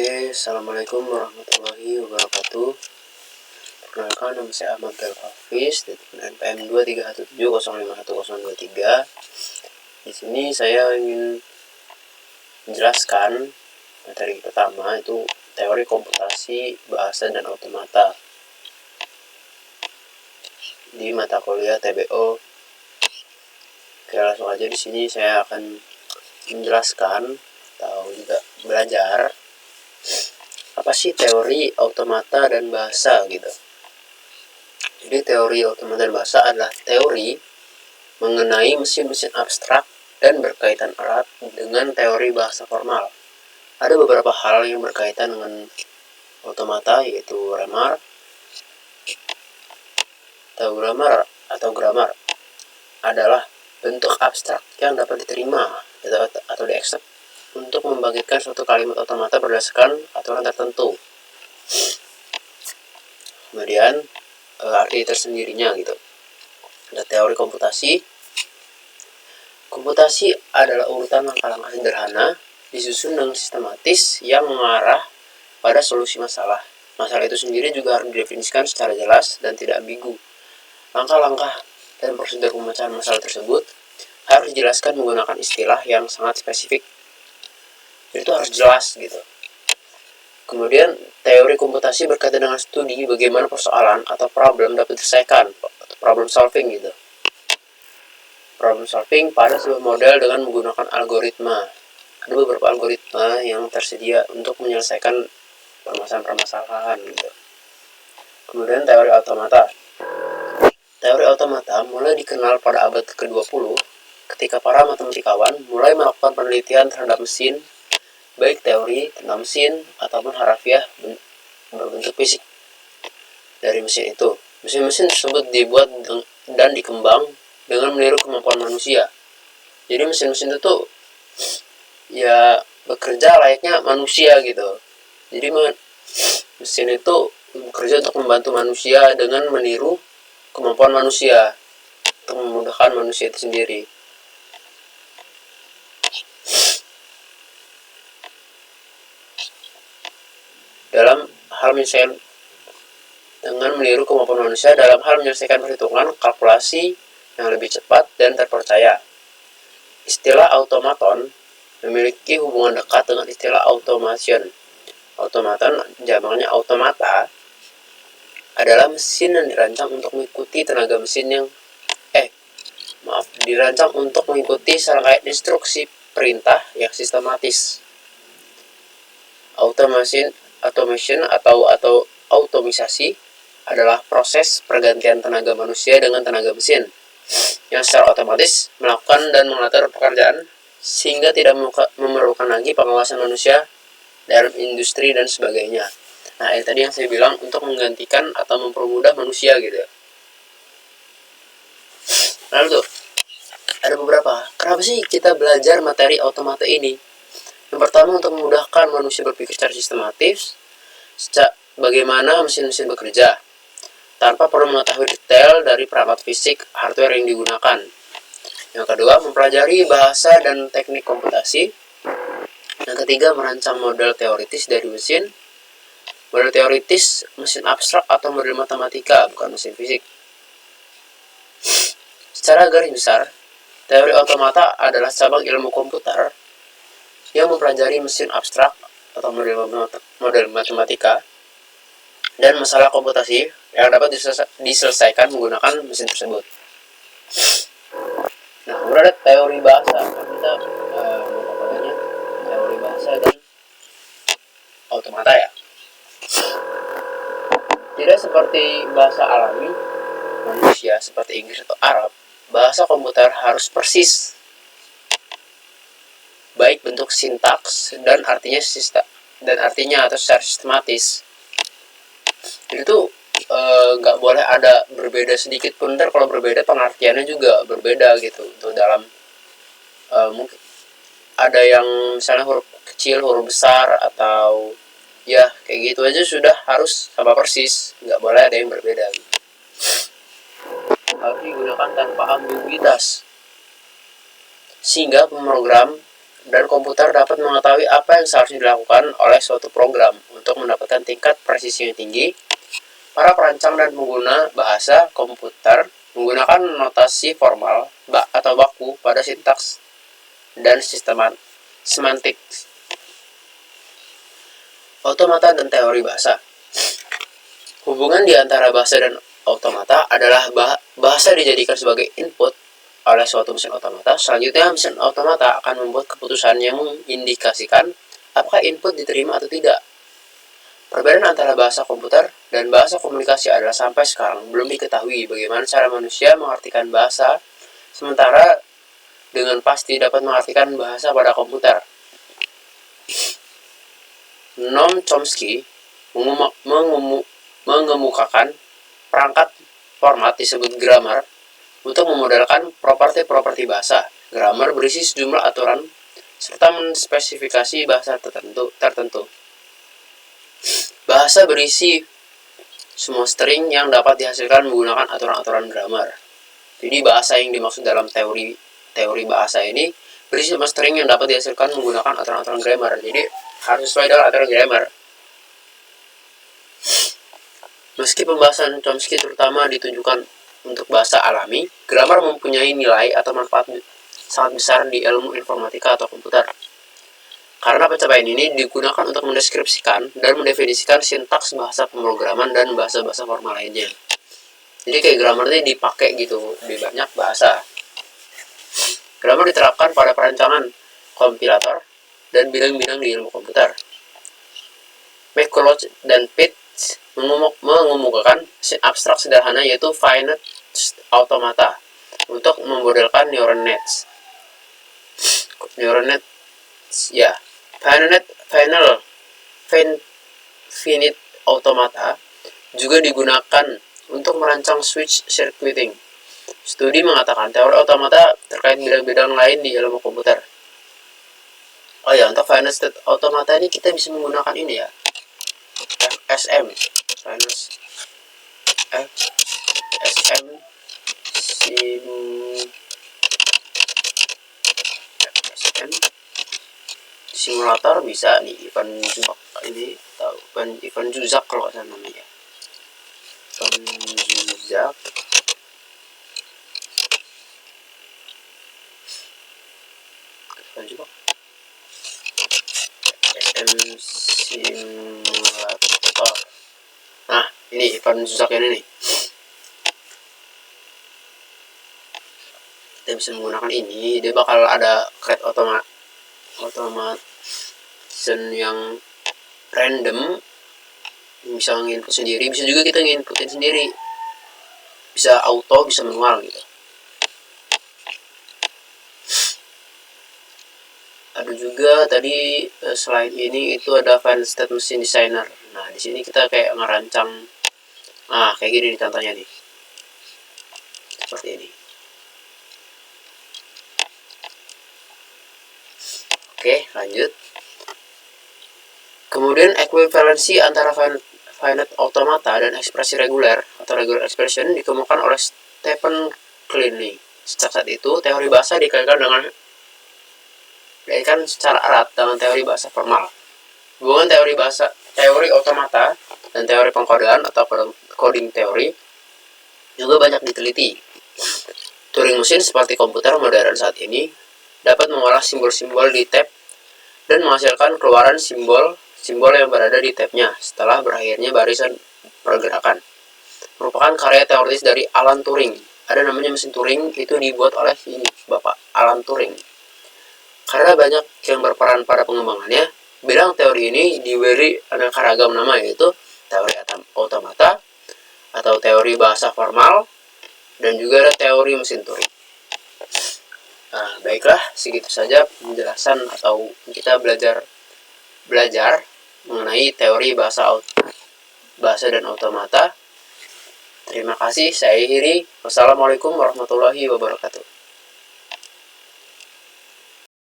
Assalamualaikum warahmatullahi wabarakatuh. Perkenalkan, nama saya Ahmad Hafiz, NPM 231705123. Di sini saya ingin menjelaskan materi pertama, itu teori komputasi, bahasa, dan automata di mata kuliah TBO. Oke, langsung aja. Di sini saya akan menjelaskan atau juga belajar apa sih teori automata dan bahasa gitu. Jadi teori automata dan bahasa adalah teori mengenai mesin-mesin abstrak dan berkaitan erat dengan teori bahasa formal. Ada beberapa hal yang berkaitan dengan automata, yaitu grammar adalah bentuk abstrak yang dapat diterima atau diaccept untuk membangkitkan suatu kalimat automata berdasarkan aturan tertentu. Kemudian arti tersendirinya gitu. Ada teori komputasi. Komputasi adalah urutan langkah-langkah sederhana disusun dengan sistematis yang mengarah pada solusi masalah. Masalah itu sendiri juga harus didefinisikan secara jelas dan tidak ambigu. Langkah-langkah dan prosedur pemecahan masalah tersebut harus dijelaskan menggunakan istilah yang sangat spesifik. Jadi itu harus jelas gitu. Kemudian teori komputasi berkaitan dengan studi bagaimana persoalan atau problem dapat diselesaikan, problem solving gitu. Problem solving pada sebuah model dengan menggunakan algoritma. Ada beberapa algoritma yang tersedia untuk menyelesaikan permasalahan-permasalahan gitu. Kemudian teori automata. Teori automata mulai dikenal pada abad ke-20 ketika para matematikawan mulai melakukan penelitian terhadap mesin, baik teori tentang mesin ataupun harafiah berbentuk fisik dari mesin itu. Mesin-mesin tersebut dibuat dan dikembang dengan meniru kemampuan manusia. Jadi mesin-mesin itu ya bekerja layaknya manusia gitu. Jadi mesin itu bekerja untuk membantu manusia dengan meniru kemampuan manusia untuk memudahkan manusia itu sendiri. Dalam hal menyelesaikan dengan meniru kemampuan manusia dalam hal menyelesaikan perhitungan kalkulasi yang lebih cepat dan terpercaya. Istilah automaton memiliki hubungan dekat dengan istilah automation. Automaton, jamaknya automata, adalah mesin yang dirancang untuk mengikuti dirancang untuk mengikuti serangkaian instruksi perintah yang sistematis. Automation atau automisasi adalah proses pergantian tenaga manusia dengan tenaga mesin yang secara otomatis melakukan dan mengatur pekerjaan sehingga tidak memerlukan lagi pengawasan manusia dalam industri dan sebagainya. Nah, ini tadi yang saya bilang untuk menggantikan atau mempermudah manusia gitu. Lalu tuh, ada beberapa. Kenapa sih kita belajar materi automata ini? Yang pertama, untuk memudahkan manusia berpikir secara sistematis, bagaimana mesin-mesin bekerja, tanpa perlu mengetahui detail dari perangkat fisik hardware yang digunakan. Yang kedua, mempelajari bahasa dan teknik komputasi. Yang ketiga, merancang model teoritis dari mesin. Model teoritis mesin abstrak atau model matematika, bukan mesin fisik. Secara garis besar, teori automata adalah cabang ilmu komputer yang mempelajari mesin abstrak atau model matematika dan masalah komputasi yang dapat diselesaikan menggunakan mesin tersebut. Nah, kemudian ada teori bahasa. Kita teori bahasa dan automata ya. Tidak seperti bahasa alami manusia seperti Inggris atau Arab, bahasa komputer harus persis, baik bentuk sintaks dan artinya atau secara sistematis. Jadi itu nggak boleh ada berbeda sedikit pun, kalau berbeda pengertiannya juga berbeda gitu. Untuk dalam mungkin ada yang misalnya huruf kecil, huruf besar, atau ya kayak gitu aja sudah harus sama persis, nggak boleh ada yang berbeda gitu. Harus digunakan tanpa ambiguitas sehingga pemrogram dan komputer dapat mengetahui apa yang seharusnya dilakukan oleh suatu program. Untuk mendapatkan tingkat presisi yang tinggi, para perancang dan pengguna bahasa komputer menggunakan notasi formal atau baku pada sintaks dan semantik. Otomata dan teori bahasa. Hubungan di antara bahasa dan otomata adalah bahasa dijadikan sebagai input oleh suatu mesin otomata. Selanjutnya, mesin otomata akan membuat keputusan yang mengindikasikan apakah input diterima atau tidak. Perbedaan antara bahasa komputer dan bahasa komunikasi adalah sampai sekarang belum diketahui bagaimana cara manusia mengartikan bahasa, sementara dengan pasti dapat mengartikan bahasa pada komputer. Noam Chomsky mengemukakan perangkat format disebut grammar untuk memodelkan properti-properti bahasa. Grammar berisi sejumlah aturan serta menspesifikasi bahasa tertentu. Bahasa berisi semua string yang dapat dihasilkan menggunakan aturan-aturan grammar. Jadi bahasa yang dimaksud dalam teori bahasa ini berisi semua string yang dapat dihasilkan menggunakan aturan-aturan grammar. Jadi harus sesuai dengan aturan grammar. Meski pembahasan Chomsky terutama ditujukan untuk bahasa alami, grammar mempunyai nilai atau manfaat sangat besar di ilmu informatika atau komputer. Karena pencapaian ini digunakan untuk mendeskripsikan dan mendefinisikan sintaks bahasa pemrograman dan bahasa-bahasa formal lainnya. Jadi kayak grammar ini dipakai gitu di banyak bahasa. Grammar diterapkan pada perancangan kompilator dan bidang-bidang di ilmu komputer. McCulloch dan Pitt mengemukakan abstrak sederhana yaitu finite automata untuk memodelkan neural nets. Finite automata juga digunakan untuk merancang switch circuiting. Studi mengatakan teori automata terkait bidang-bidang lain di ilmu komputer. Oh ya, untuk finite automata ini kita bisa menggunakan ini ya, FSM, simulator bisa nih, Ivan Zuzak ini atau Ivan Zuzak kalau nggak salah namanya. Ivan Zuzak. Simulator. Nah, ini Ivan Zuzak ini nih. Kita bisa menggunakan ini, dia bakal ada create automation yang random, bisa nginput sendiri, bisa juga kita nginputin sendiri, bisa auto, bisa manual gitu. Ada juga tadi selain ini itu ada Final State Machine Designer. Nah, di sini kita kayak ngerancang, kayak gini nih contohnya nih, seperti ini. Oke, lanjut. Kemudian ekuivalensi antara finite automata dan ekspresi reguler atau regular expression dikemukakan oleh Stephen Kleene. Sejak saat itu, teori bahasa dikaitkan secara erat dengan teori bahasa formal. Hubungan teori otomata dan teori pengkodean atau coding teori juga banyak diteliti. Turing mesin seperti komputer modern saat ini dapat mengolah simbol-simbol di tab dan menghasilkan keluaran simbol yang berada di tabnya setelah berakhirnya barisan pergerakan. Merupakan karya teoritis dari Alan Turing. Ada namanya mesin Turing, itu dibuat oleh ini, Bapak Alan Turing. Karena banyak yang berperan pada pengembangannya, bidang teori ini diberi aneka ragam nama, yaitu teori otomata atau teori bahasa formal dan juga ada teori mesin Turing. Nah, baiklah, segitu saja penjelasan atau kita belajar mengenai teori bahasa dan otomata. Terima kasih, saya Hiri. Wassalamualaikum warahmatullahi wabarakatuh.